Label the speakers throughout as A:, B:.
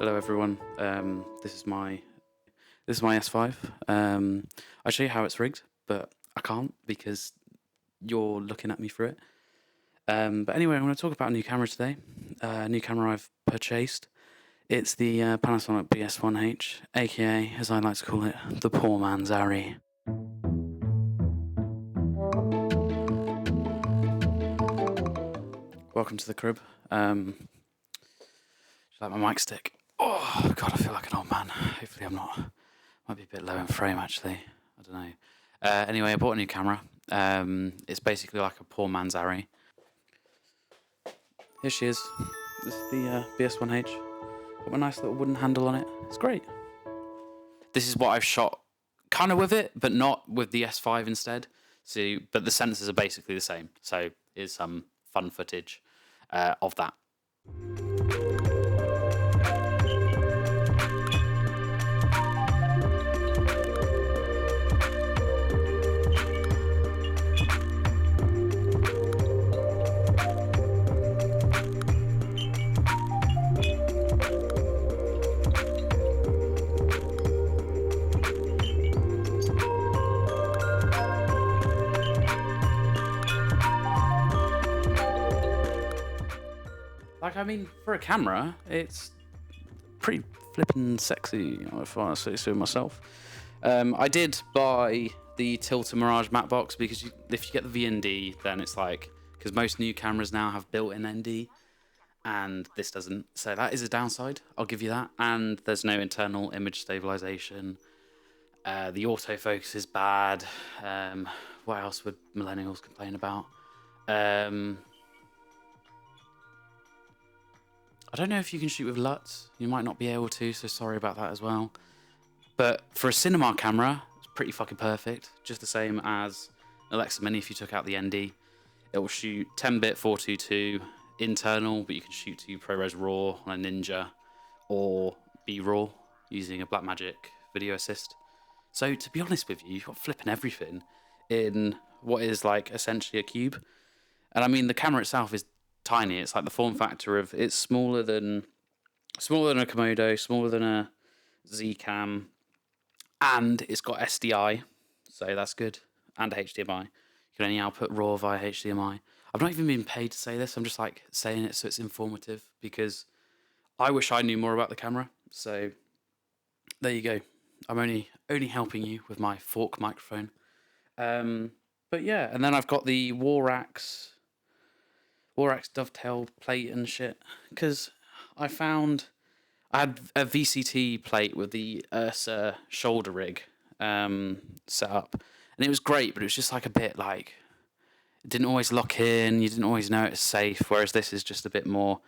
A: Hello everyone. This is my S5. I'll show you how it's rigged, but I can't because you're looking at me for it. But anyway, I'm going to talk about a new camera today. A new camera I've purchased. It's the Panasonic BS1H, aka, as I like to call it, the poor man's Arri. Welcome to the crib. Do you like my mic stick? Oh god, I feel like an old man. Hopefully I'm not. Might be a bit low in frame actually. I don't know. Anyway, I bought a new camera. It's basically like a poor man's Arri. Here she is. This is the BS1H. Got a nice little wooden handle on it. It's great. This is what I've shot kind of with it, but not with the S5 instead. So, but the sensors are basically the same. So here's some fun footage of that. Like, I mean, for a camera, it's pretty flippin' sexy, if I say so myself. I did buy the Tilta Mirage matte box because if you get the VND, then it's like, because most new cameras now have built-in ND, and this doesn't. So that is a downside, I'll give you that. And there's no internal image stabilization. The autofocus is bad. What else would millennials complain about? I don't know if you can shoot with LUTs. You might not be able to, so sorry about that as well. But for a cinema camera, it's pretty fucking perfect. Just the same as an Alexa Mini if you took out the ND. It will shoot 10-bit 422 internal, but you can shoot to ProRes RAW on a Ninja or B-RAW using a Blackmagic video assist. So to be honest with you, you've got flipping everything in what is like essentially a cube. And I mean, the camera itself is tiny. It's like the form factor of, it's smaller than a Komodo, smaller than a Z-Cam, and it's got SDI, so that's good, and HDMI. You can only output RAW via HDMI. I've not even been paid to say this. I'm just like saying it so it's informative because I wish I knew more about the camera. So there you go. I'm only helping you with my fork microphone. But yeah, and then I've got the Warax dovetail plate and shit, because I had a VCT plate with the Ursa shoulder rig set up, and it was great, but it was just like a bit like, it didn't always lock in, you didn't always know it's safe, whereas this is just a bit more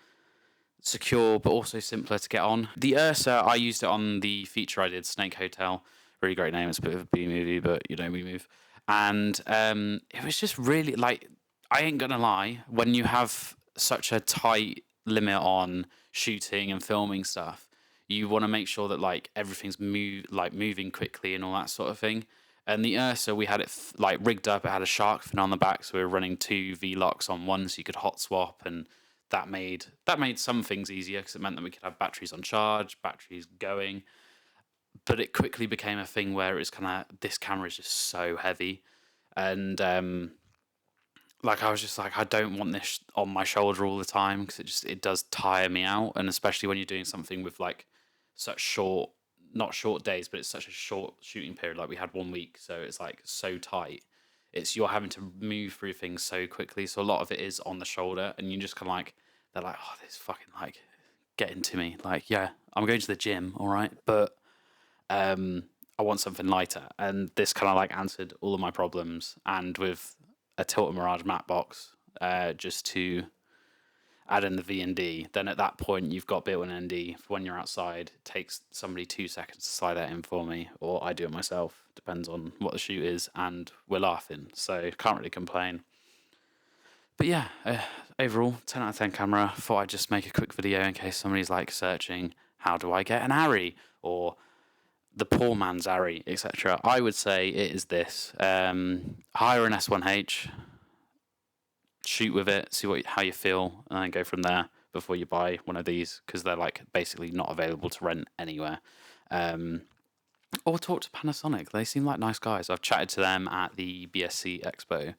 A: secure, but also simpler to get on. The Ursa, I used it on the feature I did, Snake Hotel, really great name, it's a bit of a B movie, but you know, we move. And it was just really, like, I ain't gonna lie, when you have such a tight limit on shooting and filming stuff, you want to make sure that like everything's moving quickly and all that sort of thing. And the Ursa, we had it like rigged up. It had a shark fin on the back, so we were running 2 V-locks on one, so you could hot swap, and that made some things easier because it meant that we could have batteries on charge, batteries going. But it quickly became a thing where it was kind of, this camera is just so heavy, and like I was just like, I don't want this on my shoulder all the time because it does tire me out, and especially when you're doing something with like such not short days, but it's such a short shooting period. Like we had 1 week, so it's like so tight. You're having to move through things so quickly, so a lot of it is on the shoulder, and you just kind of like, they're like, oh, this fucking like getting to me. Like, yeah, I'm going to the gym, all right, but I want something lighter, and this kind of like answered all of my problems, and with a Tilta Mirage matte box, just to add in the VND. Then at that point, you've got built-in ND. When you're outside, it takes somebody 2 seconds to slide that in for me, or I do it myself. Depends on what the shoot is, and we're laughing, so can't really complain. But yeah, overall, 10 out of 10 camera. Thought I'd just make a quick video in case somebody's like searching, how do I get an Arri? Or the poor man's Arri, etc. I would say it is this. Hire an S1H, shoot with it, see how you feel, and then go from there. before you buy one of these, because they're like basically not available to rent anywhere. Or talk to Panasonic. They seem like nice guys. I've chatted to them at the BSC Expo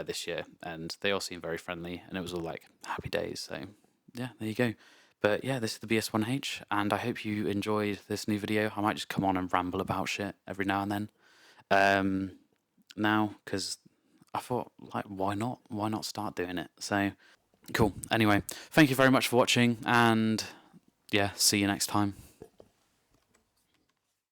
A: this year, and they all seem very friendly, and it was all like happy days. So yeah, there you go. But yeah, this is the BS1H, and I hope you enjoyed this new video. I might just come on and ramble about shit every now and then. Now, because I thought, like, why not? Why not start doing it? So cool. Anyway, thank you very much for watching, and yeah, see you next time.